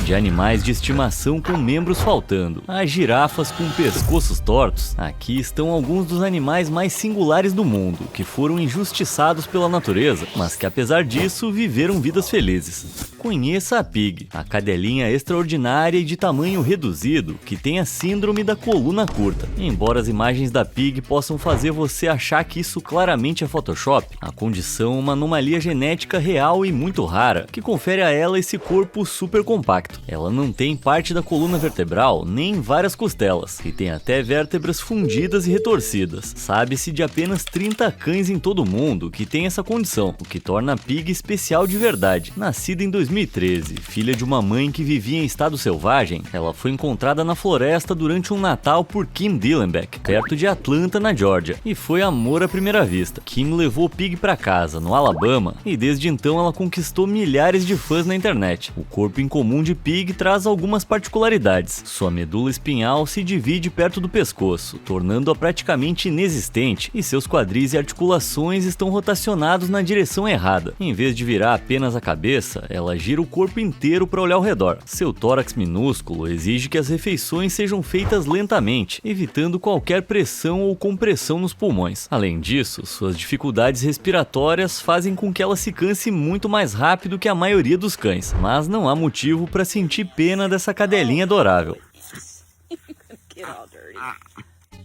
De animais de estimação com membros faltando a girafas com pescoços tortos, aqui estão alguns dos animais mais singulares do mundo, que foram injustiçados pela natureza, mas que apesar disso viveram vidas felizes. Conheça a Pig, a cadelinha extraordinária e de tamanho reduzido, que tem a síndrome da coluna curta. Embora as imagens da Pig possam fazer você achar que isso claramente é Photoshop, a condição é uma anomalia genética real e muito rara, que confere a ela esse corpo super compacto. Ela não tem parte da coluna vertebral, nem várias costelas, e tem até vértebras fundidas e retorcidas. Sabe-se de apenas 30 cães em todo o mundo que tem essa condição, o que torna a Pig especial de verdade. Nascida em 2013, filha de uma mãe que vivia em estado selvagem, ela foi encontrada na floresta durante um Natal por Kim Dillenbeck, perto de Atlanta, na Geórgia, e foi amor à primeira vista. Kim levou Pig para casa, no Alabama, e desde então ela conquistou milhares de fãs na internet. O corpo incomum de Pig traz algumas particularidades. Sua medula espinhal se divide perto do pescoço, tornando-a praticamente inexistente, e seus quadris e articulações estão rotacionados na direção errada. Em vez de virar apenas a cabeça, ela gira o corpo inteiro para olhar ao redor. Seu tórax minúsculo exige que as refeições sejam feitas lentamente, evitando qualquer pressão ou compressão nos pulmões. Além disso, suas dificuldades respiratórias fazem com que ela se canse muito mais rápido que a maioria dos cães, mas não há motivo para sentir pena dessa cadelinha adorável.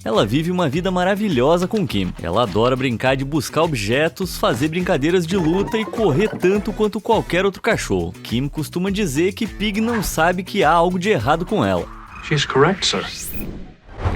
Ela vive uma vida maravilhosa com Kim. Ela adora brincar de buscar objetos, fazer brincadeiras de luta e correr tanto quanto qualquer outro cachorro. Kim costuma dizer que Pig não sabe que há algo de errado com ela. She's correct, sir.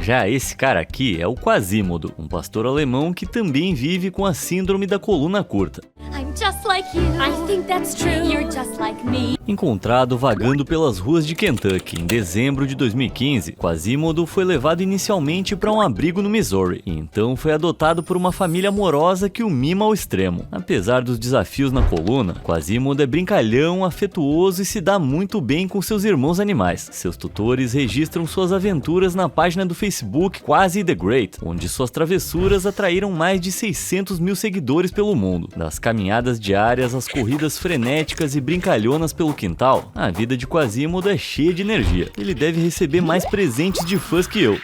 Já esse cara aqui é o Quasimodo, um pastor alemão que também vive com a síndrome da coluna curta. I'm just like you. I think that's true. You're just like me. Encontrado vagando pelas ruas de Kentucky em dezembro de 2015, Quasimodo foi levado inicialmente para um abrigo no Missouri, e então foi adotado por uma família amorosa que o mima ao extremo. Apesar dos desafios na coluna, Quasimodo é brincalhão, afetuoso e se dá muito bem com seus irmãos animais. Seus tutores registram suas aventuras na página do Facebook Quasi the Great, onde suas travessuras atraíram mais de 600 mil seguidores pelo mundo. Das caminhadas diárias às corridas frenéticas e brincalhonas pelo quintal, a vida de Quasimodo é cheia de energia. Ele deve receber mais presentes de fãs que eu.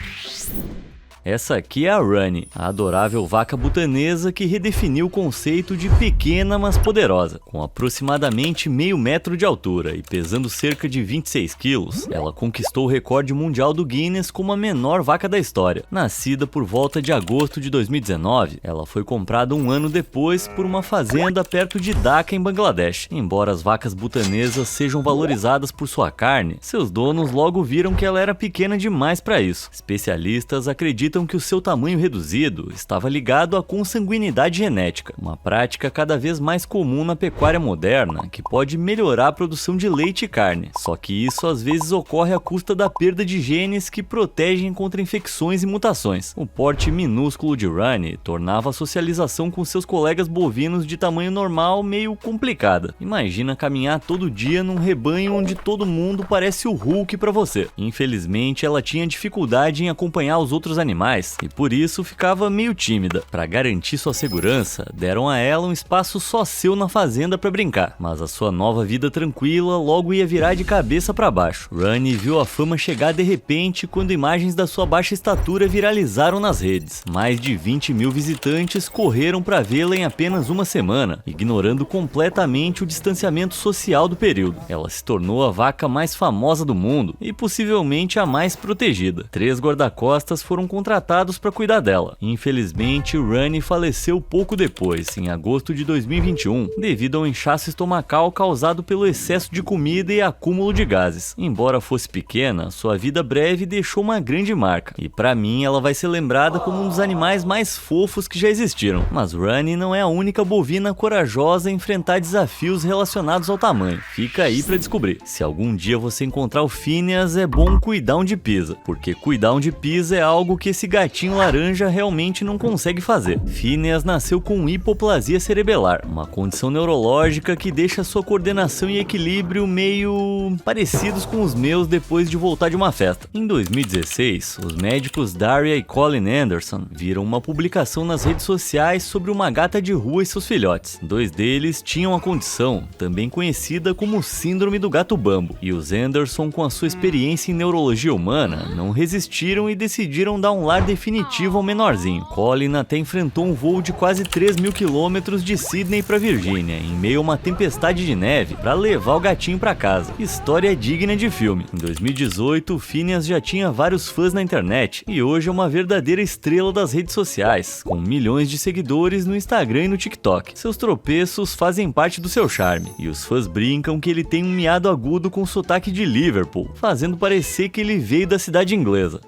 Essa aqui é a Runny, a adorável vaca butanesa que redefiniu o conceito de pequena mas poderosa. Com aproximadamente meio metro de altura e pesando cerca de 26 quilos, ela conquistou o recorde mundial do Guinness como a menor vaca da história. Nascida por volta de agosto de 2019, ela foi comprada um ano depois por uma fazenda perto de Dhaka, em Bangladesh. Embora as vacas butanesas sejam valorizadas por sua carne, seus donos logo viram que ela era pequena demais para isso. Especialistas acreditam que o seu tamanho reduzido estava ligado à consanguinidade genética, uma prática cada vez mais comum na pecuária moderna que pode melhorar a produção de leite e carne. Só que isso às vezes ocorre à custa da perda de genes que protegem contra infecções e mutações. O porte minúsculo de Runny tornava a socialização com seus colegas bovinos de tamanho normal meio complicada. Imagina caminhar todo dia num rebanho onde todo mundo parece o Hulk para você. Infelizmente, ela tinha dificuldade em acompanhar os outros animais e por isso ficava meio tímida. Para garantir sua segurança, deram a ela um espaço só seu na fazenda para brincar, mas a sua nova vida tranquila logo ia virar de cabeça para baixo. Runny viu a fama chegar de repente quando imagens da sua baixa estatura viralizaram nas redes. Mais de 20 mil visitantes correram para vê-la em apenas uma semana, ignorando completamente o distanciamento social do período. Ela se tornou a vaca mais famosa do mundo e possivelmente a mais protegida. 3 guarda-costas foram contratados para cuidar dela. Infelizmente, Runny faleceu pouco depois, em agosto de 2021, devido ao inchaço estomacal causado pelo excesso de comida e acúmulo de gases. Embora fosse pequena, sua vida breve deixou uma grande marca, e para mim ela vai ser lembrada como um dos animais mais fofos que já existiram. Mas Runny não é a única bovina corajosa a enfrentar desafios relacionados ao tamanho. Fica aí para descobrir. Se algum dia você encontrar o Phineas, é bom cuidar onde pisa, porque cuidar onde pisa é algo que esse esse gatinho laranja realmente não consegue fazer. Phineas nasceu com hipoplasia cerebelar, uma condição neurológica que deixa sua coordenação e equilíbrio meio parecidos com os meus depois de voltar de uma festa. Em 2016, os médicos Daria e Colin Anderson viram uma publicação nas redes sociais sobre uma gata de rua e seus filhotes. 2 deles tinham a condição, também conhecida como Síndrome do Gato Bambo, e os Anderson, com a sua experiência em neurologia humana, não resistiram e decidiram dar um lar definitivo ao menorzinho. Colin até enfrentou um voo de quase 3.000 quilômetros de Sydney para Virgínia, em meio a uma tempestade de neve, para levar o gatinho para casa. História digna de filme. Em 2018, Phineas já tinha vários fãs na internet e hoje é uma verdadeira estrela das redes sociais, com milhões de seguidores no Instagram e no TikTok. Seus tropeços fazem parte do seu charme, e os fãs brincam que ele tem um miado agudo com sotaque de Liverpool, fazendo parecer que ele veio da cidade inglesa.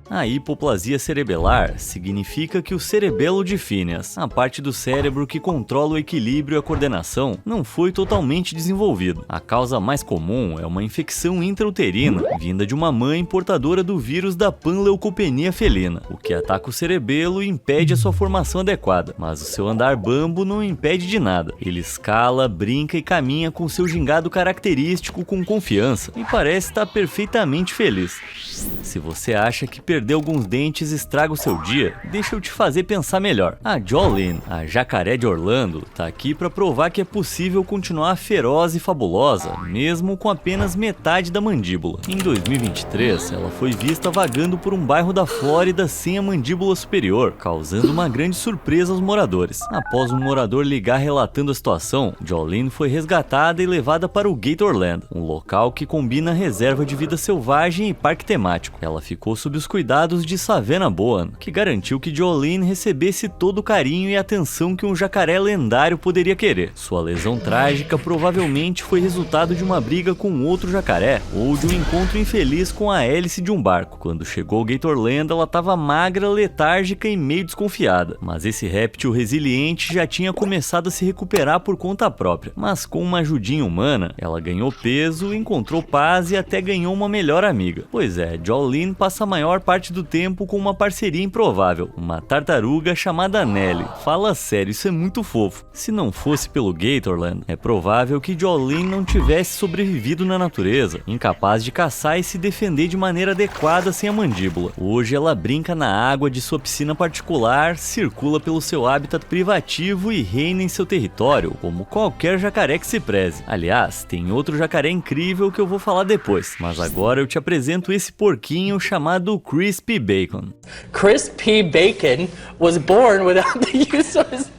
A hipoplasia cerebelar significa que o cerebelo de Phineas, a parte do cérebro que controla o equilíbrio e a coordenação, não foi totalmente desenvolvido. A causa mais comum é uma infecção intrauterina, vinda de uma mãe portadora do vírus da panleucopenia felina, o que ataca o cerebelo e impede a sua formação adequada. Mas o seu andar bambo não impede de nada. Ele escala, brinca e caminha com seu gingado característico com confiança e parece estar perfeitamente feliz. Se você acha que perder alguns dentes estraga o seu dia, deixa eu te fazer pensar melhor. A Jolene, a jacaré de Orlando, tá aqui para provar que é possível continuar feroz e fabulosa, mesmo com apenas metade da mandíbula. Em 2023, ela foi vista vagando por um bairro da Flórida sem a mandíbula superior, causando uma grande surpresa aos moradores. Após um morador ligar relatando a situação, Jolene foi resgatada e levada para o Gatorland, um local que combina reserva de vida selvagem e parque temático. Ela ficou sob os cuidados de Savannah Bowen, que garantiu que Jolene recebesse todo o carinho e atenção que um jacaré lendário poderia querer. Sua lesão trágica provavelmente foi resultado de uma briga com outro jacaré ou de um encontro infeliz com a hélice de um barco. Quando chegou ao Gatorland, ela estava magra, letárgica e meio desconfiada, mas esse réptil resiliente já tinha começado a se recuperar por conta própria. Mas com uma ajudinha humana, ela ganhou peso, encontrou paz e até ganhou uma melhor amiga. Pois é, Jolene passa a maior parte do tempo com uma parceria improvável, uma tartaruga chamada Nelly. Fala sério, isso é muito fofo. Se não fosse pelo Gatorland, é provável que Jolene não tivesse sobrevivido na natureza, incapaz de caçar e se defender de maneira adequada sem a mandíbula. Hoje ela brinca na água de sua piscina particular, circula pelo seu habitat privativo e reina em seu território, como qualquer jacaré que se preze. Aliás, tem outro jacaré incrível que eu vou falar depois, mas agora eu te apresento esse porquinho chamado Crispy Bacon. Crispy Bacon was born without the use of his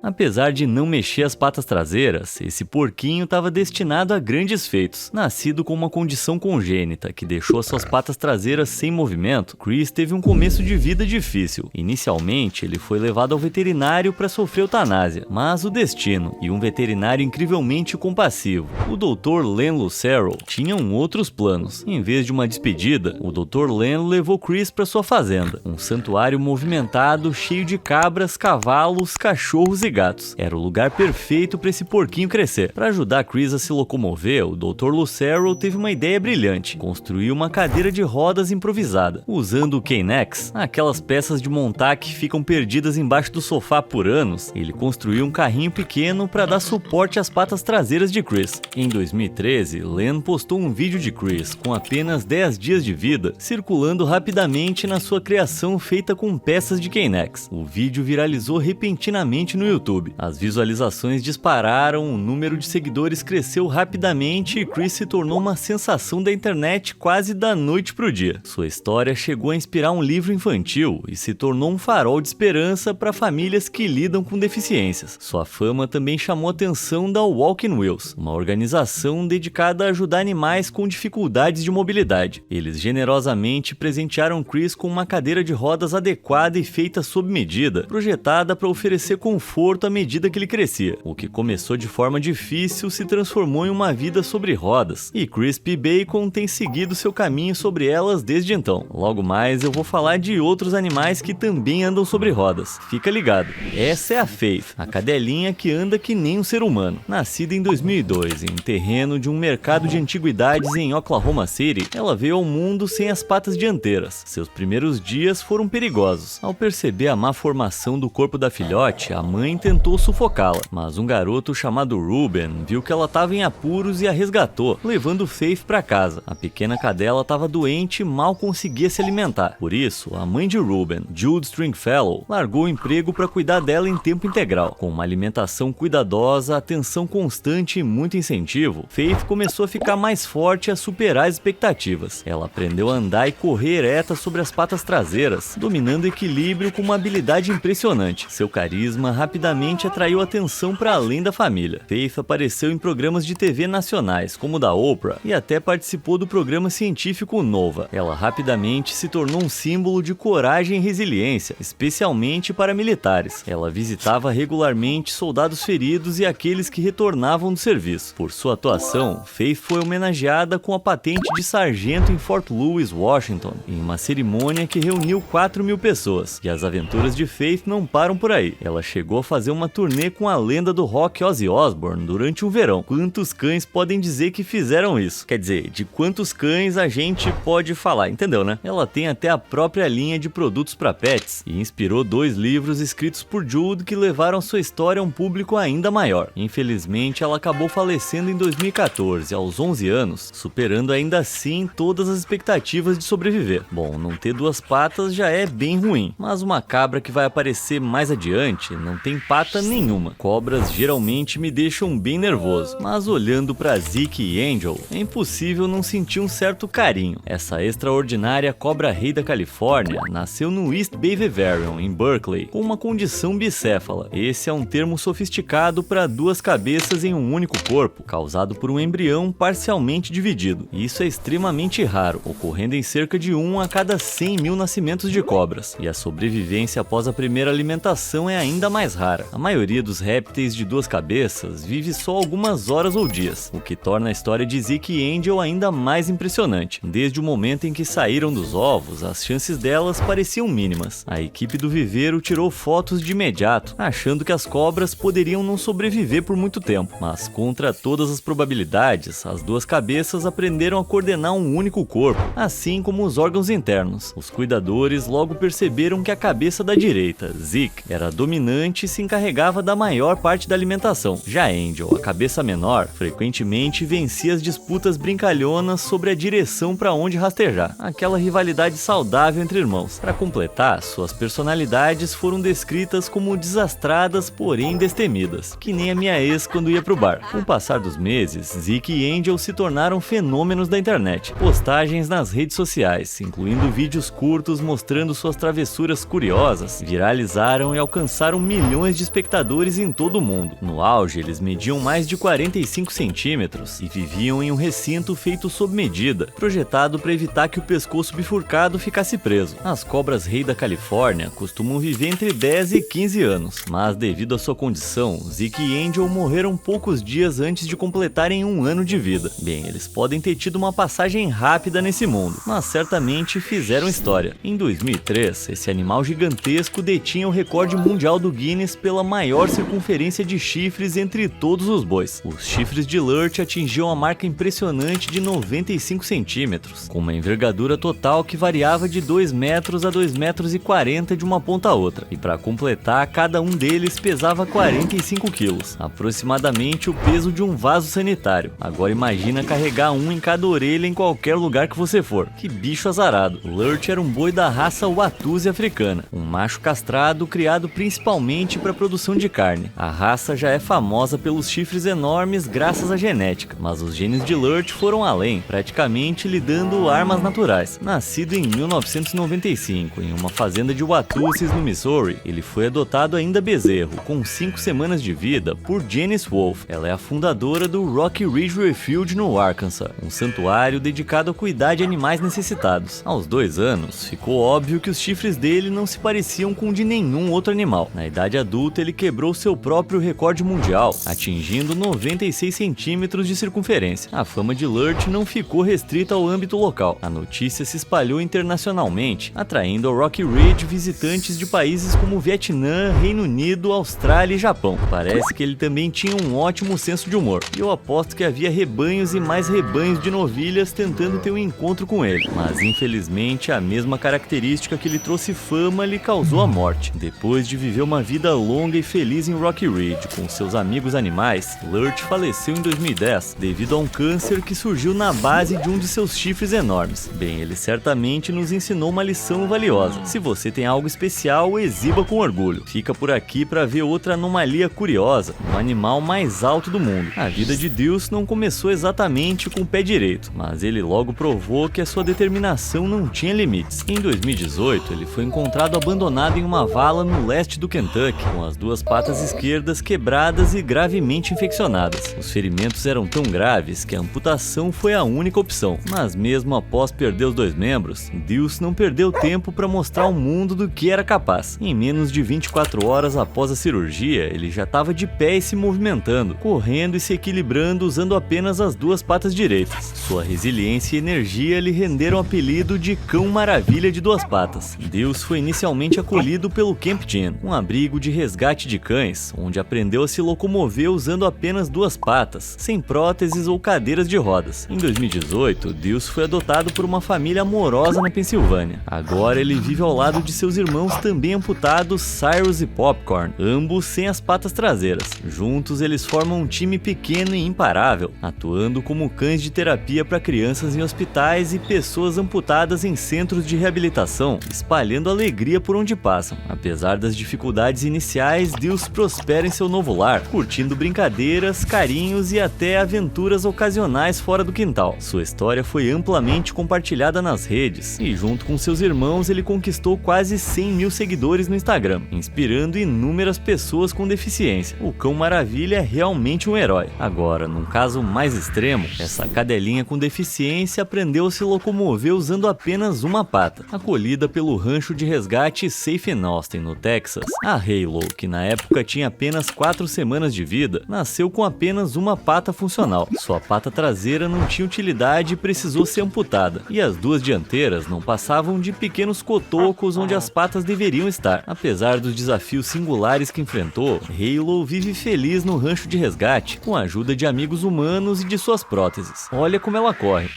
Apesar de não mexer as patas traseiras, esse porquinho estava destinado a grandes feitos. Nascido com uma condição congênita que deixou suas patas traseiras sem movimento, Chris teve um começo de vida difícil. Inicialmente, ele foi levado ao veterinário para sofrer eutanásia, mas o destino e um veterinário incrivelmente compassivo, o Dr. Len Lucero, tinham outros planos. Em vez de uma despedida, o Dr. Len levou Chris para sua fazenda, um santuário movimentado cheio de cabras, cavalos, cachorros e gatos. Era o lugar perfeito para esse porquinho crescer. Para ajudar Chris a se locomover, o Dr. Lucero teve uma ideia brilhante: construir uma cadeira de rodas improvisada. Usando o Knex, aquelas peças de montar que ficam perdidas embaixo do sofá por anos, ele construiu um carrinho pequeno para dar suporte às patas traseiras de Chris. Em 2013, Len postou um vídeo de Chris com apenas 10 dias de vida, circulando rapidamente na sua criação feita com peças de Knex. O vídeo viralizou repentinamente no YouTube. As visualizações dispararam, o número de seguidores cresceu rapidamente e Chris se tornou uma sensação da internet quase da noite pro dia. Sua história chegou a inspirar um livro infantil e se tornou um farol de esperança para famílias que lidam com deficiências. Sua fama também chamou a atenção da Walking Wheels, uma organização dedicada a ajudar animais com dificuldades de mobilidade. Eles generosamente presentearam Chris com uma cadeira de rodas adequada e feita sob medida, projetada para oferecer conforto conforto à medida que ele crescia. O que começou de forma difícil se transformou em uma vida sobre rodas, e Crispy Bacon tem seguido seu caminho sobre elas desde então. Logo mais eu vou falar de outros animais que também andam sobre rodas. Fica ligado. Essa é a Faith, a cadelinha que anda que nem um ser humano. Nascida em 2002 em terreno de um mercado de antiguidades em Oklahoma City, ela veio ao mundo sem as patas dianteiras. Seus primeiros dias foram perigosos. Ao perceber a má formação do corpo da filhote, a mãe tentou sufocá-la, mas um garoto chamado Ruben viu que ela estava em apuros e a resgatou, levando Faith para casa. A pequena cadela estava doente e mal conseguia se alimentar. Por isso, a mãe de Ruben, Jude Stringfellow, largou o emprego para cuidar dela em tempo integral. Com uma alimentação cuidadosa, atenção constante e muito incentivo, Faith começou a ficar mais forte e a superar as expectativas. Ela aprendeu a andar e correr ereta sobre as patas traseiras, dominando o equilíbrio com uma habilidade impressionante. Seu carisma rapidamente atraiu atenção para além da família. Faith apareceu em programas de TV nacionais, como o da Oprah, e até participou do programa científico Nova. Ela rapidamente se tornou um símbolo de coragem e resiliência, especialmente para militares. Ela visitava regularmente soldados feridos e aqueles que retornavam do serviço. Por sua atuação, Faith foi homenageada com a patente de sargento em Fort Lewis, Washington, em uma cerimônia que reuniu 4.000 pessoas. E as aventuras de Faith não param por aí. Ela chegou a fazer uma turnê com a lenda do rock Ozzy Osbourne durante um verão. Quantos cães podem dizer que fizeram isso? Quer dizer, de quantos cães a gente pode falar, entendeu, né? Ela tem até a própria linha de produtos para pets e inspirou 2 livros escritos por Jude que levaram sua história a um público ainda maior. Infelizmente, ela acabou falecendo em 2014, aos 11 anos, superando ainda assim todas as expectativas de sobreviver. Bom, não ter 2 patas já é bem ruim, mas uma cabra que vai aparecer mais adiante não tem pata nenhuma. Cobras geralmente me deixam bem nervoso, mas olhando para Zeke e Angel, é impossível não sentir um certo carinho. Essa extraordinária cobra-rei da Califórnia nasceu no East Bay Vivarium, em Berkeley, com uma condição bicéfala. Esse é um termo sofisticado para 2 cabeças em um único corpo, causado por um embrião parcialmente dividido. Isso é extremamente raro, ocorrendo em cerca de 1 a cada 100.000 nascimentos de cobras, e a sobrevivência após a primeira alimentação é ainda mais rara. A maioria dos répteis de 2 cabeças vive só algumas horas ou dias, o que torna a história de Zeke e Angel ainda mais impressionante. Desde o momento em que saíram dos ovos, as chances delas pareciam mínimas. A equipe do viveiro tirou fotos de imediato, achando que as cobras poderiam não sobreviver por muito tempo, mas contra todas as probabilidades, as 2 cabeças aprenderam a coordenar um único corpo, assim como os órgãos internos. Os cuidadores logo perceberam que a cabeça da direita, Zeke, era dominante e se encarregava da maior parte da alimentação. Já Angel, a cabeça menor, frequentemente vencia as disputas brincalhonas sobre a direção para onde rastejar, aquela rivalidade saudável entre irmãos. Para completar, suas personalidades foram descritas como desastradas, porém destemidas, que nem a minha ex quando ia pro bar. Com o passar dos meses, Zeke e Angel se tornaram fenômenos da internet. Postagens nas redes sociais, incluindo vídeos curtos mostrando suas travessuras curiosas, viralizaram e alcançaram milhões de espectadores em todo o mundo. No auge, eles mediam mais de 45 centímetros e viviam em um recinto feito sob medida, projetado para evitar que o pescoço bifurcado ficasse preso. As cobras rei da Califórnia costumam viver entre 10 e 15 anos, mas devido à sua condição, Zeke e Angel morreram poucos dias antes de completarem 1 ano de vida. Bem, eles podem ter tido uma passagem rápida nesse mundo, mas certamente fizeram história. Em 2003, esse animal gigantesco detinha o recorde mundial do Guinness pela maior circunferência de chifres entre todos os bois. Os chifres de Lurch atingiam a marca impressionante de 95 centímetros, com uma envergadura total que variava de 2 metros a 2,40 metros de uma ponta a outra. E para completar, cada um deles pesava 45 quilos, aproximadamente o peso de um vaso sanitário. Agora imagina carregar um em cada orelha em qualquer lugar que você for. Que bicho azarado. Lurch era um boi da raça Watusi africana, um macho castrado criado principalmente para produção de carne. A raça já é famosa pelos chifres enormes graças à genética, mas os genes de Lurch foram além, praticamente lhe dando armas naturais. Nascido em 1995 em uma fazenda de Watusis no Missouri, ele foi adotado ainda bezerro, com 5 semanas de vida, por Janice Wolf. Ela é a fundadora do Rocky Ridge Refuge no Arkansas, um santuário dedicado a cuidar de animais necessitados. Aos 2 anos, ficou óbvio que os chifres dele não se pareciam com de nenhum outro animal. Na idade adulta, adulto, ele quebrou seu próprio recorde mundial, atingindo 96 centímetros de circunferência. A fama de Lurch não ficou restrita ao âmbito local. A notícia se espalhou internacionalmente, atraindo ao Rocky Ridge visitantes de países como Vietnã, Reino Unido, Austrália e Japão. Parece que ele também tinha um ótimo senso de humor, e eu aposto que havia rebanhos e mais rebanhos de novilhas tentando ter um encontro com ele. Mas infelizmente a mesma característica que lhe trouxe fama lhe causou a morte. Depois de viver uma vida longa e feliz em Rocky Ridge com seus amigos animais, Lurch faleceu em 2010 devido a um câncer que surgiu na base de um de seus chifres enormes. Bem, ele certamente nos ensinou uma lição valiosa. Se você tem algo especial, exiba com orgulho. Fica por aqui para ver outra anomalia curiosa, o animal mais alto do mundo. A vida de Deuce não começou exatamente com o pé direito, mas ele logo provou que a sua determinação não tinha limites. Em 2018, ele foi encontrado abandonado em uma vala no leste do Kentucky, com as duas patas esquerdas quebradas e gravemente infeccionadas. Os ferimentos eram tão graves que a amputação foi a única opção, mas mesmo após perder os dois membros, Deuce não perdeu tempo para mostrar ao mundo do que era capaz. Em menos de 24 horas após a cirurgia, ele já estava de pé e se movimentando, correndo e se equilibrando usando apenas as duas patas direitas. Sua resiliência e energia lhe renderam o apelido de Cão Maravilha de Duas Patas. Deuce foi inicialmente acolhido pelo Camp Gin, um abrigo de resgate de cães, onde aprendeu a se locomover usando apenas duas patas, sem próteses ou cadeiras de rodas. Em 2018, Deuce foi adotado por uma família amorosa na Pensilvânia. Agora ele vive ao lado de seus irmãos também amputados, Cyrus e Popcorn, ambos sem as patas traseiras. Juntos eles formam um time pequeno e imparável, atuando como cães de terapia para crianças em hospitais e pessoas amputadas em centros de reabilitação, espalhando alegria por onde passam. Apesar das dificuldades iniciais, Deuce prospera em seu novo lar, curtindo brincadeiras, carinhos e até aventuras ocasionais fora do quintal. Sua história foi amplamente compartilhada nas redes e, junto com seus irmãos, ele conquistou quase 100 mil seguidores no Instagram, inspirando inúmeras pessoas com deficiência. O Cão Maravilha é realmente um herói. Agora, num caso mais extremo, essa cadelinha com deficiência aprendeu a se locomover usando apenas uma pata. Acolhida pelo rancho de resgate Safe in Austin, no Texas, a Halo, que na época tinha apenas 4 semanas de vida, nasceu com apenas uma pata funcional. Sua pata traseira não tinha utilidade e precisou ser amputada, e as duas dianteiras não passavam de pequenos cotocos onde as patas deveriam estar. Apesar dos desafios singulares que enfrentou, Halo vive feliz no rancho de resgate, com a ajuda de amigos humanos e de suas próteses. Olha como ela corre.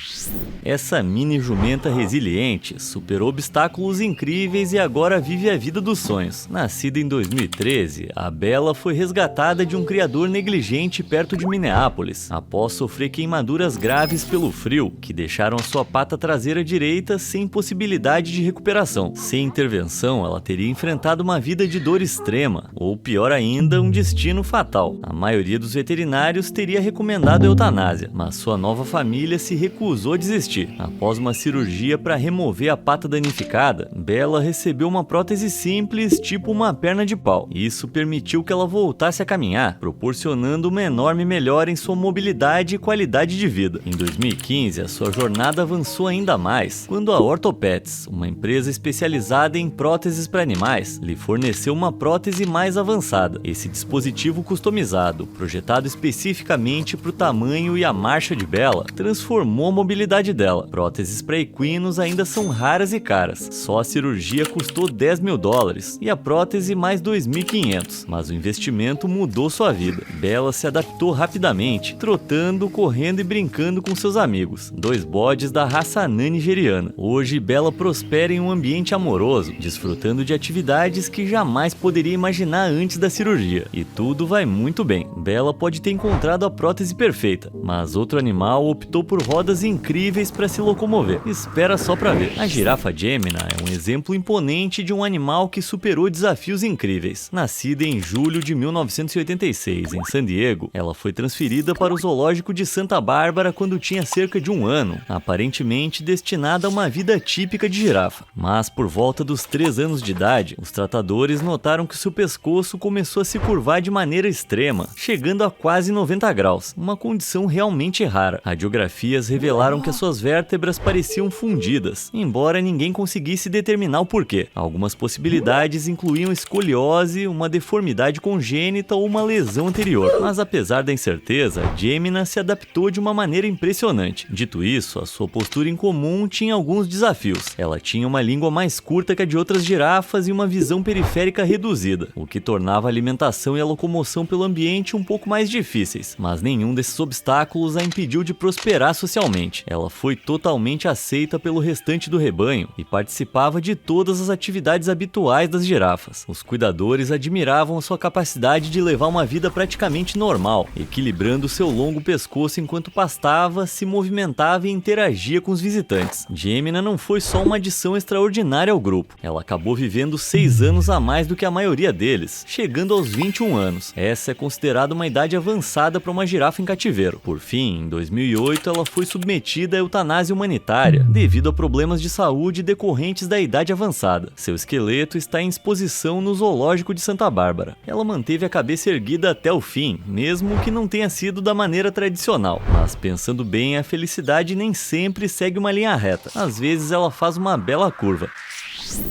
Essa mini jumenta resiliente superou obstáculos incríveis e agora vive a vida dos sonhos. Nascida em 2013, a Bella foi resgatada de um criador negligente perto de Minneapolis, após sofrer queimaduras graves pelo frio, que deixaram a sua pata traseira direita sem possibilidade de recuperação. Sem intervenção, ela teria enfrentado uma vida de dor extrema, ou pior ainda, um destino fatal. A maioria dos veterinários teria recomendado a eutanásia, mas sua nova família se recusou a desistir. Após uma cirurgia para remover a pata danificada, Bella recebeu uma prótese simples, tipo uma perna de pau. Isso permitiu que ela voltasse a caminhar, proporcionando uma enorme melhora em sua mobilidade e qualidade de vida. Em 2015, a sua jornada avançou ainda mais, quando a Orthopets, uma empresa especializada em próteses para animais, lhe forneceu uma prótese mais avançada. Esse dispositivo customizado, projetado especificamente para o tamanho e a marcha de Bella, transformou a mobilidade dela. Próteses para equinos ainda são raras e caras. Só a cirurgia custou $10 mil e a prótese mais 2.500, mas o investimento mudou sua vida. Bella se adaptou rapidamente, trotando, correndo e brincando com seus amigos, 2 bodes da raça anã nigeriana. Hoje, Bella prospera em um ambiente amoroso, desfrutando de atividades que jamais poderia imaginar antes da cirurgia. E tudo vai muito bem. Bella pode ter encontrado a prótese perfeita, mas outro animal optou por rodas incríveis para se locomover. Espera só para ver. A girafa Gemina é um exemplo imponente de um animal que superou desafios incríveis. Nascida em julho de 1986 em San Diego, ela foi transferida para o zoológico de Santa Bárbara quando tinha cerca de 1 ano, aparentemente destinada a uma vida típica de girafa. Mas por volta dos 3 anos de idade, os tratadores notaram que seu pescoço começou a se curvar de maneira extrema, chegando a quase 90 graus, uma condição realmente rara. Radiografias revelaram que as suas vértebras pareciam fundidas, embora ninguém conseguisse determinar o porquê. Algumas possibilidades incluíam escoliose trombose, uma deformidade congênita ou uma lesão anterior. Mas apesar da incerteza, Gemina se adaptou de uma maneira impressionante. Dito isso, a sua postura incomum tinha alguns desafios. Ela tinha uma língua mais curta que a de outras girafas e uma visão periférica reduzida, o que tornava a alimentação e a locomoção pelo ambiente um pouco mais difíceis. Mas nenhum desses obstáculos a impediu de prosperar socialmente. Ela foi totalmente aceita pelo restante do rebanho e participava de todas as atividades habituais das girafas. Os cuidadores admiravam a sua capacidade de levar uma vida praticamente normal, equilibrando seu longo pescoço enquanto pastava, se movimentava e interagia com os visitantes. Gemina não foi só uma adição extraordinária ao grupo. Ela acabou vivendo 6 anos a mais do que a maioria deles, chegando aos 21 anos. Essa é considerada uma idade avançada para uma girafa em cativeiro. Por fim, em 2008, ela foi submetida à eutanásia humanitária, devido a problemas de saúde decorrentes da idade avançada. Seu esqueleto está em exposição no Zoológico de Santa Bárbara. Ela manteve a cabeça erguida até o fim, mesmo que não tenha sido da maneira tradicional. Mas pensando bem, a felicidade nem sempre segue uma linha reta. Às vezes ela faz uma bela curva.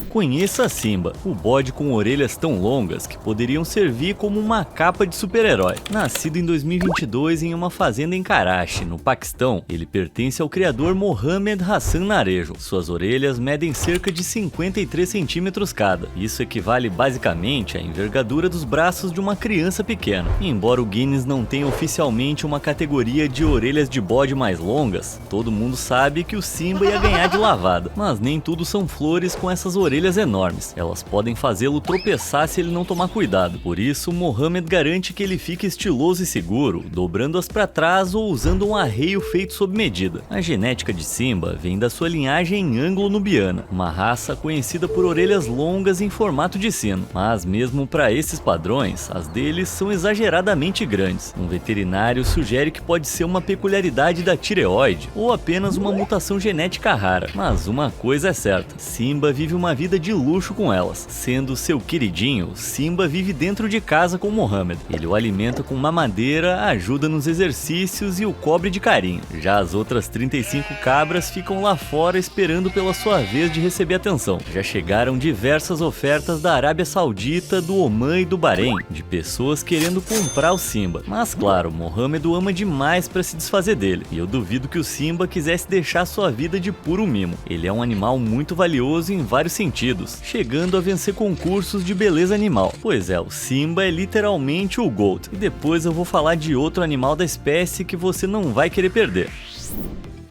Conheça Simba, o bode com orelhas tão longas que poderiam servir como uma capa de super-herói. Nascido em 2022 em uma fazenda em Karachi, no Paquistão, ele pertence ao criador Mohamed Hassan Narejo. Suas orelhas medem cerca de 53 centímetros cada. Isso equivale basicamente à envergadura dos braços de uma criança pequena. Embora o Guinness não tenha oficialmente uma categoria de orelhas de bode mais longas, todo mundo sabe que o Simba ia ganhar de lavada. Mas nem tudo são flores com essas orelhas enormes. Elas podem fazê-lo tropeçar se ele não tomar cuidado. Por isso, Mohamed garante que ele fique estiloso e seguro, dobrando-as para trás ou usando um arreio feito sob medida. A genética de Simba vem da sua linhagem anglo-nubiana, uma raça conhecida por orelhas longas em formato de sino. Mas mesmo para esses padrões, as deles são exageradamente grandes. Um veterinário sugere que pode ser uma peculiaridade da tireoide ou apenas uma mutação genética rara. Mas uma coisa é certa, Simba vive uma vida de luxo com elas. Sendo seu queridinho, Simba vive dentro de casa com Mohamed. Ele o alimenta com mamadeira, ajuda nos exercícios e o cobre de carinho. Já as outras 35 cabras ficam lá fora esperando pela sua vez de receber atenção. Já chegaram diversas ofertas da Arábia Saudita, do Omã e do Bahrein, de pessoas querendo comprar o Simba. Mas claro, Mohamed o ama demais para se desfazer dele, e eu duvido que o Simba quisesse deixar sua vida de puro mimo. Ele é um animal muito valioso em vários sentidos, chegando a vencer concursos de beleza animal. Pois é, o Simba é literalmente o GOAT. E depois eu vou falar de outro animal da espécie que você não vai querer perder.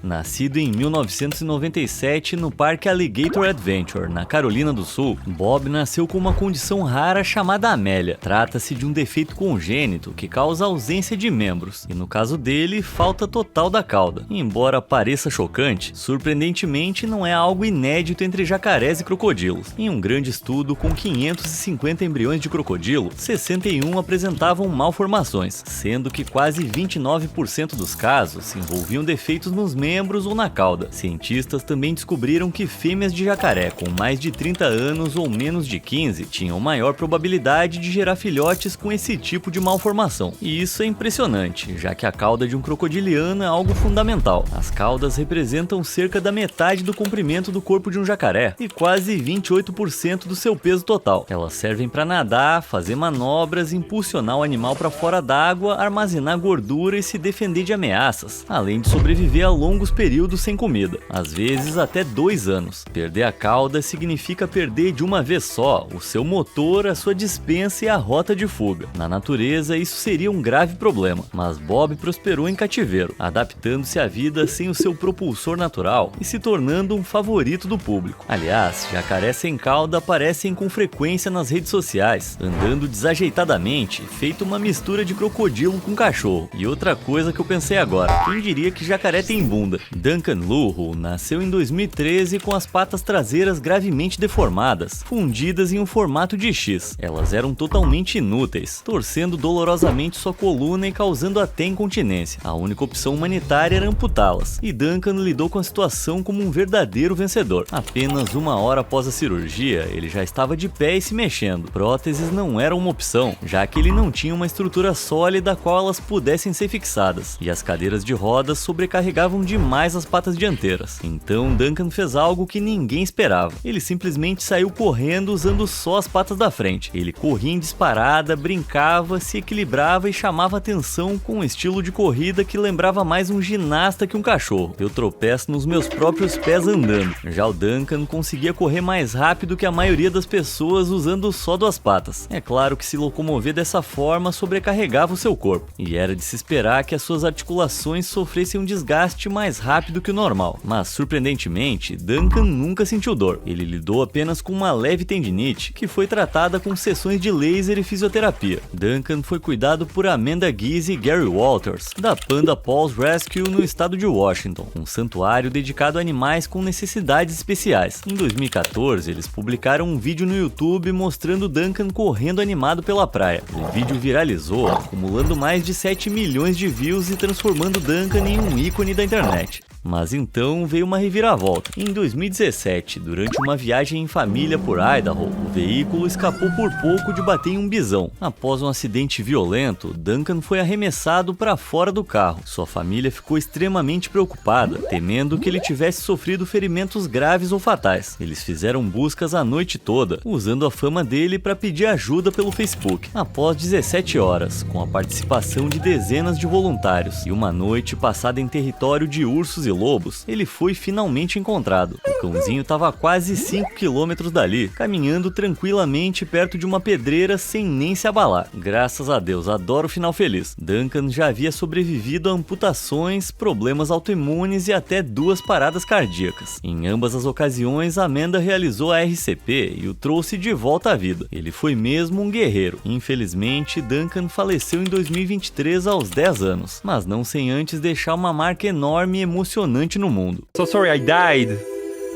Nascido em 1997 no Parque Alligator Adventure, na Carolina do Sul, Bob nasceu com uma condição rara chamada amélia. Trata-se de um defeito congênito que causa ausência de membros, e no caso dele, falta total da cauda. Embora pareça chocante, surpreendentemente não é algo inédito entre jacarés e crocodilos. Em um grande estudo com 550 embriões de crocodilo, 61 apresentavam malformações, sendo que quase 29% dos casos envolviam defeitos nos membros ou na cauda. Cientistas também descobriram que fêmeas de jacaré com mais de 30 anos ou menos de 15 tinham maior probabilidade de gerar filhotes com esse tipo de malformação. E isso é impressionante, já que a cauda de um crocodiliano é algo fundamental. As caudas representam cerca da metade do comprimento do corpo de um jacaré e quase 28% do seu peso total. Elas servem para nadar, fazer manobras, impulsionar o animal para fora d'água, armazenar gordura e se defender de ameaças, além de sobreviver a longos períodos sem comida, às vezes até 2 anos. Perder a cauda significa perder de uma vez só o seu motor, a sua dispensa e a rota de fuga. Na natureza, isso seria um grave problema, mas Bob prosperou em cativeiro, adaptando-se à vida sem o seu propulsor natural e se tornando um favorito do público. Aliás, jacarés sem cauda aparecem com frequência nas redes sociais, andando desajeitadamente, feito uma mistura de crocodilo com cachorro. E outra coisa que eu pensei agora, quem diria que jacaré tem bunda? Duncan Luhu nasceu em 2013 com as patas traseiras gravemente deformadas, fundidas em um formato de X. Elas eram totalmente inúteis, torcendo dolorosamente sua coluna e causando até incontinência. A única opção humanitária era amputá-las, e Duncan lidou com a situação como um verdadeiro vencedor. Apenas 1 hora após a cirurgia, ele já estava de pé e se mexendo. Próteses não eram uma opção, já que ele não tinha uma estrutura sólida a qual elas pudessem ser fixadas, e as cadeiras de rodas sobrecarregavam demais demais as patas dianteiras. Então Duncan fez algo que ninguém esperava. Ele simplesmente saiu correndo usando só as patas da frente. Ele corria em disparada, brincava, se equilibrava e chamava atenção com um estilo de corrida que lembrava mais um ginasta que um cachorro. Eu tropeço nos meus próprios pés andando. Já o Duncan conseguia correr mais rápido que a maioria das pessoas usando só duas patas. É claro que se locomover dessa forma sobrecarregava o seu corpo, e era de se esperar que as suas articulações sofressem um desgaste mais rápido que o normal. Mas, surpreendentemente, Duncan nunca sentiu dor. Ele lidou apenas com uma leve tendinite, que foi tratada com sessões de laser e fisioterapia. Duncan foi cuidado por Amanda Giese e Gary Walters, da Panda Paws Rescue no estado de Washington, um santuário dedicado a animais com necessidades especiais. Em 2014, eles publicaram um vídeo no YouTube mostrando Duncan correndo animado pela praia. O vídeo viralizou, acumulando mais de 7 milhões de views e transformando Duncan em um ícone da internet. Mas então veio uma reviravolta. Em 2017, durante uma viagem em família por Idaho, o veículo escapou por pouco de bater em um bisão. Após um acidente violento, Duncan foi arremessado para fora do carro. Sua família ficou extremamente preocupada, temendo que ele tivesse sofrido ferimentos graves ou fatais. Eles fizeram buscas a noite toda, usando a fama dele para pedir ajuda pelo Facebook. Após 17 horas, com a participação de dezenas de voluntários e uma noite passada em território de ursos e lobos, ele foi finalmente encontrado. O cãozinho estava a quase 5 quilômetros dali, caminhando tranquilamente perto de uma pedreira sem nem se abalar. Graças a Deus, adoro o final feliz. Duncan já havia sobrevivido a amputações, problemas autoimunes e até 2 paradas cardíacas. Em ambas as ocasiões, Amanda realizou a RCP e o trouxe de volta à vida. Ele foi mesmo um guerreiro. Infelizmente, Duncan faleceu em 2023 aos 10 anos, mas não sem antes deixar uma marca enorme e emocionante no mundo. So sorry I died.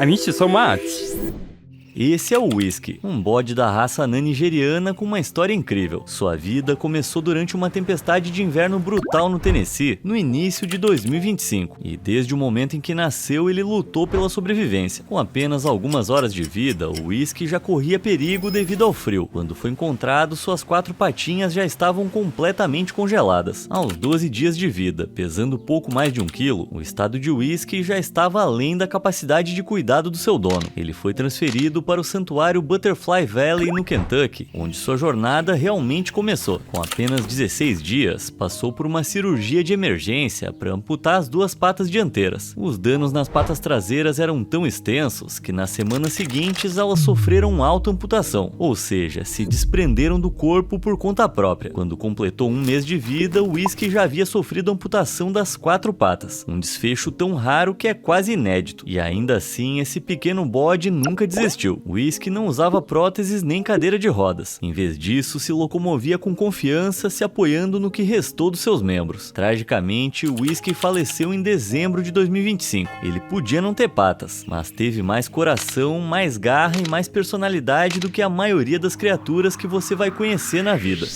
I miss you so much. Esse é o Whisky, um bode da raça anã nigeriana com uma história incrível. Sua vida começou durante uma tempestade de inverno brutal no Tennessee, no início de 2025, e desde o momento em que nasceu ele lutou pela sobrevivência. Com apenas algumas horas de vida, o Whisky já corria perigo devido ao frio. Quando foi encontrado, suas 4 patinhas já estavam completamente congeladas. Aos 12 dias de vida, pesando pouco mais de 1 quilo, o estado de Whisky já estava além da capacidade de cuidado do seu dono. Ele foi transferido para o santuário Butterfly Valley no Kentucky, onde sua jornada realmente começou. Com apenas 16 dias, passou por uma cirurgia de emergência para amputar as 2 patas dianteiras. Os danos nas patas traseiras eram tão extensos que nas semanas seguintes elas sofreram autoamputação, ou seja, se desprenderam do corpo por conta própria. Quando completou 1 mês de vida, o Whisky já havia sofrido amputação das 4 patas, um desfecho tão raro que é quase inédito. E ainda assim, esse pequeno bode nunca desistiu. Whisky não usava próteses nem cadeira de rodas. Em vez disso, se locomovia com confiança, se apoiando no que restou dos seus membros. Tragicamente, Whisky faleceu em dezembro de 2025. Ele podia não ter patas, mas teve mais coração, mais garra e mais personalidade do que a maioria das criaturas que você vai conhecer na vida.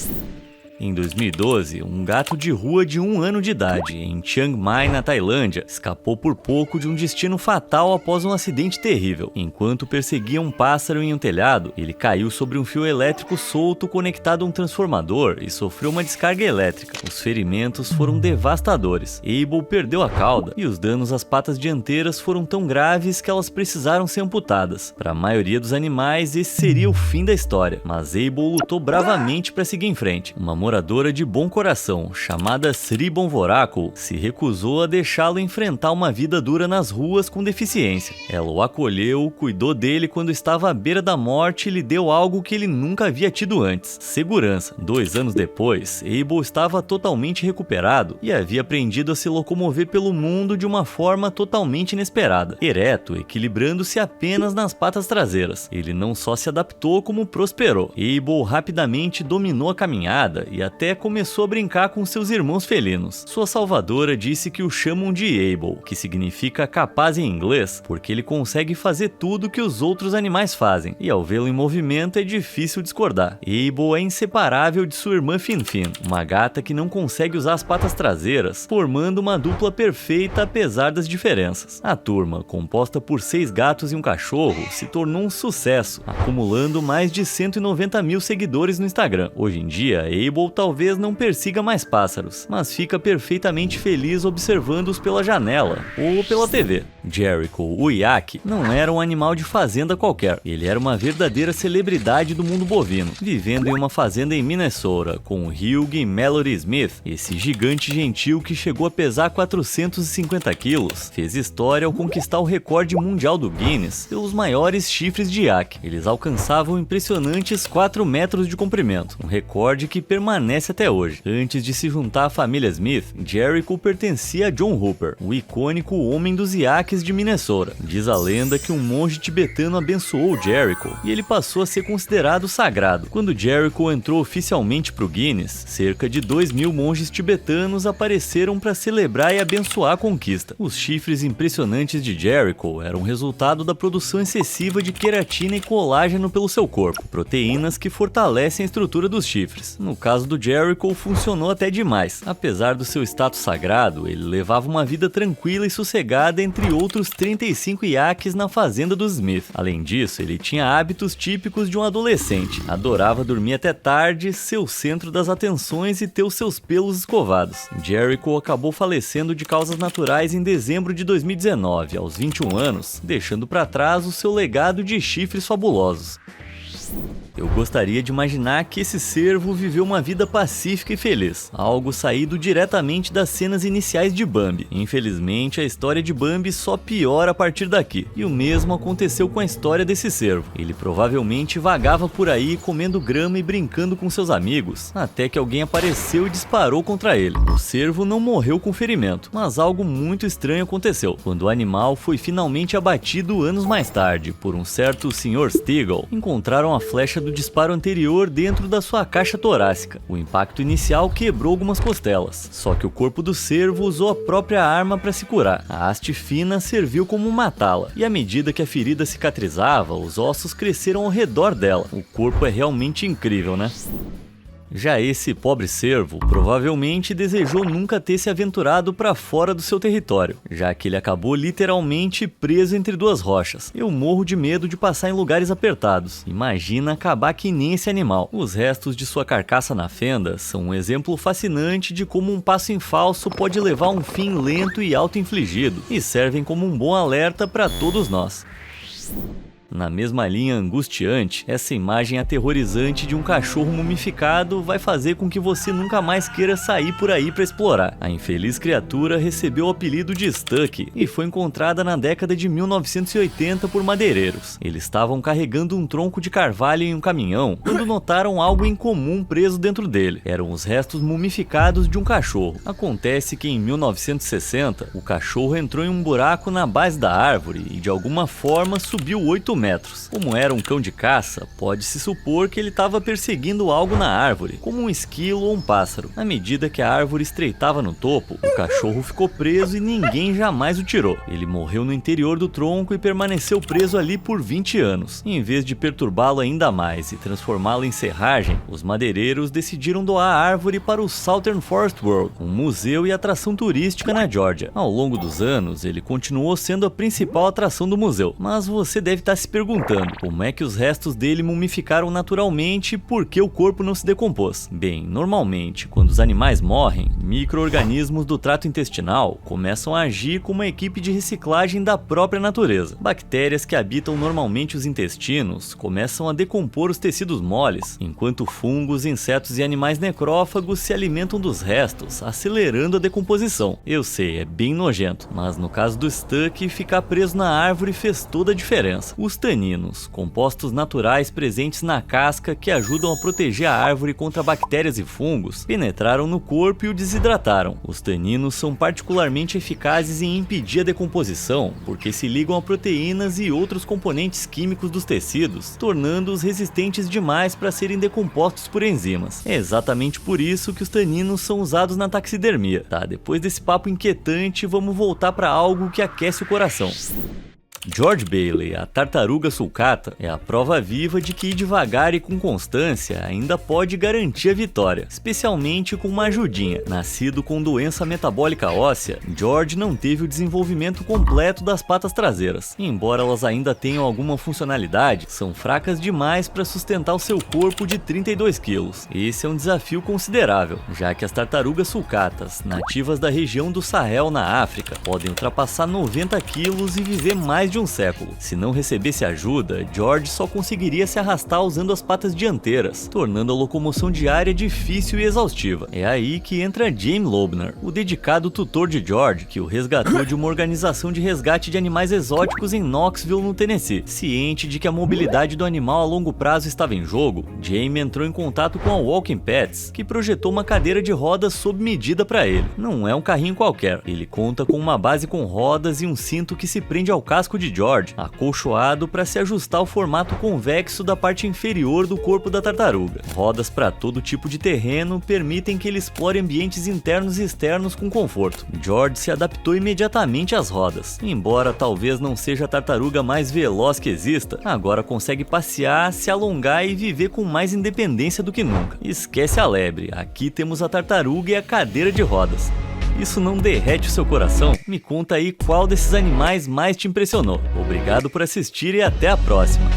Em 2012, um gato de rua de 1 ano de idade, em Chiang Mai, na Tailândia, escapou por pouco de um destino fatal após um acidente terrível. Enquanto perseguia um pássaro em um telhado, ele caiu sobre um fio elétrico solto conectado a um transformador e sofreu uma descarga elétrica. Os ferimentos foram devastadores. Abel perdeu a cauda e os danos às patas dianteiras foram tão graves que elas precisaram ser amputadas. Para a maioria dos animais, esse seria o fim da história, mas Abel lutou bravamente para seguir em frente. Uma moradora de bom coração, chamada Sri Bonvorakul, se recusou a deixá-lo enfrentar uma vida dura nas ruas com deficiência. Ela o acolheu, cuidou dele quando estava à beira da morte e lhe deu algo que ele nunca havia tido antes: segurança. 2 anos depois, Abel estava totalmente recuperado e havia aprendido a se locomover pelo mundo de uma forma totalmente inesperada, ereto, equilibrando-se apenas nas patas traseiras. Ele não só se adaptou, como prosperou. Abel rapidamente dominou a caminhada e até começou a brincar com seus irmãos felinos. Sua salvadora disse que o chamam de Abel, que significa capaz em inglês, porque ele consegue fazer tudo que os outros animais fazem, e ao vê-lo em movimento é difícil discordar. Abel é inseparável de sua irmã Fin-Fin, uma gata que não consegue usar as patas traseiras, formando uma dupla perfeita apesar das diferenças. A turma, composta por 6 gatos e um cachorro, se tornou um sucesso, acumulando mais de 190 mil seguidores no Instagram. Hoje em dia, Abel Jericho talvez não persiga mais pássaros, mas fica perfeitamente feliz observando-os pela janela ou pela TV. Jericho, o Yak, não era um animal de fazenda qualquer. Ele era uma verdadeira celebridade do mundo bovino, vivendo em uma fazenda em Minnesota com o Hugh Mallory Smith, esse gigante gentil que chegou a pesar 450 quilos, fez história ao conquistar o recorde mundial do Guinness pelos maiores chifres de Yak. Eles alcançavam impressionantes 4 metros de comprimento, um recorde que permanece até hoje. Antes de se juntar à família Smith, Jericho pertencia a John Hooper, o icônico homem dos Yaks de Minnesota. Diz a lenda que um monge tibetano abençoou Jericho e ele passou a ser considerado sagrado. Quando Jericho entrou oficialmente para o Guinness, cerca de 2.000 monges tibetanos apareceram para celebrar e abençoar a conquista. Os chifres impressionantes de Jericho eram resultado da produção excessiva de queratina e colágeno pelo seu corpo, proteínas que fortalecem a estrutura dos chifres. No caso do Jericho, funcionou até demais. Apesar do seu status sagrado, ele levava uma vida tranquila e sossegada entre outros 35 Yaks na fazenda dos Smith. Além disso, ele tinha hábitos típicos de um adolescente. Adorava dormir até tarde, ser o centro das atenções e ter os seus pelos escovados. Jericho acabou falecendo de causas naturais em dezembro de 2019, aos 21 anos, deixando para trás o seu legado de chifres fabulosos. Eu gostaria de imaginar que esse cervo viveu uma vida pacífica e feliz, algo saído diretamente das cenas iniciais de Bambi. Infelizmente, a história de Bambi só piora a partir daqui, e o mesmo aconteceu com a história desse cervo. Ele provavelmente vagava por aí comendo grama e brincando com seus amigos, até que alguém apareceu e disparou contra ele. O cervo não morreu com ferimento, mas algo muito estranho aconteceu, quando o animal foi finalmente abatido anos mais tarde por um certo Sr. Stegall. Encontraram a flecha do disparo anterior dentro da sua caixa torácica. O impacto inicial quebrou algumas costelas, só que o corpo do cervo usou a própria arma para se curar. A haste fina serviu como matá-la, e à medida que a ferida cicatrizava, os ossos cresceram ao redor dela. O corpo é realmente incrível, né? Já esse pobre cervo provavelmente desejou nunca ter se aventurado para fora do seu território, já que ele acabou literalmente preso entre duas rochas. Eu morro de medo de passar em lugares apertados. Imagina acabar que nem esse animal. Os restos de sua carcaça na fenda são um exemplo fascinante de como um passo em falso pode levar a um fim lento e auto-infligido, e servem como um bom alerta para todos nós. Na mesma linha angustiante, essa imagem aterrorizante de um cachorro mumificado vai fazer com que você nunca mais queira sair por aí para explorar. A infeliz criatura recebeu o apelido de Stuck e foi encontrada na década de 1980 por madeireiros. Eles estavam carregando um tronco de carvalho em um caminhão quando notaram algo incomum preso dentro dele. Eram os restos mumificados de um cachorro. Acontece que em 1960, o cachorro entrou em um buraco na base da árvore e de alguma forma subiu 8 metros. Como era um cão de caça, pode-se supor que ele estava perseguindo algo na árvore, como um esquilo ou um pássaro. À medida que a árvore estreitava no topo, o cachorro ficou preso e ninguém jamais o tirou. Ele morreu no interior do tronco e permaneceu preso ali por 20 anos. Em vez de perturbá-lo ainda mais e transformá-lo em serragem, os madeireiros decidiram doar a árvore para o Southern Forest World, um museu e atração turística na Geórgia. Ao longo dos anos, ele continuou sendo a principal atração do museu, mas você deve estar se perguntando como é que os restos dele mumificaram naturalmente e por que o corpo não se decompôs. Bem, normalmente, quando os animais morrem, micro-organismos do trato intestinal começam a agir como uma equipe de reciclagem da própria natureza. Bactérias que habitam normalmente os intestinos começam a decompor os tecidos moles, enquanto fungos, insetos e animais necrófagos se alimentam dos restos, acelerando a decomposição. Eu sei, é bem nojento, mas no caso do Stuck, ficar preso na árvore fez toda a diferença. Os taninos, compostos naturais presentes na casca que ajudam a proteger a árvore contra bactérias e fungos, penetraram no corpo e o desidrataram. Os taninos são particularmente eficazes em impedir a decomposição, porque se ligam a proteínas e outros componentes químicos dos tecidos, tornando-os resistentes demais para serem decompostos por enzimas. É exatamente por isso que os taninos são usados na taxidermia. Tá, depois desse papo inquietante, vamos voltar para algo que aquece o coração. George Bailey, a tartaruga sulcata, é a prova viva de que ir devagar e com constância ainda pode garantir a vitória, especialmente com uma ajudinha. Nascido com doença metabólica óssea, George não teve o desenvolvimento completo das patas traseiras. Embora elas ainda tenham alguma funcionalidade, são fracas demais para sustentar o seu corpo de 32 quilos. Esse é um desafio considerável, já que as tartarugas sulcatas, nativas da região do Sahel na África, podem ultrapassar 90 quilos e viver mais de um século. Se não recebesse ajuda, George só conseguiria se arrastar usando as patas dianteiras, tornando a locomoção diária difícil e exaustiva. É aí que entra Jamie Loebner, o dedicado tutor de George, que o resgatou de uma organização de resgate de animais exóticos em Knoxville, no Tennessee. Ciente de que a mobilidade do animal a longo prazo estava em jogo, Jamie entrou em contato com a Walking Pets, que projetou uma cadeira de rodas sob medida para ele. Não é um carrinho qualquer, ele conta com uma base com rodas e um cinto que se prende ao casco de George, acolchoado para se ajustar ao formato convexo da parte inferior do corpo da tartaruga. Rodas para todo tipo de terreno permitem que ele explore ambientes internos e externos com conforto. George se adaptou imediatamente às rodas. Embora talvez não seja a tartaruga mais veloz que exista, agora consegue passear, se alongar e viver com mais independência do que nunca. Esquece a lebre, aqui temos a tartaruga e a cadeira de rodas. Isso não derrete o seu coração? Me conta aí qual desses animais mais te impressionou. Obrigado por assistir e até a próxima!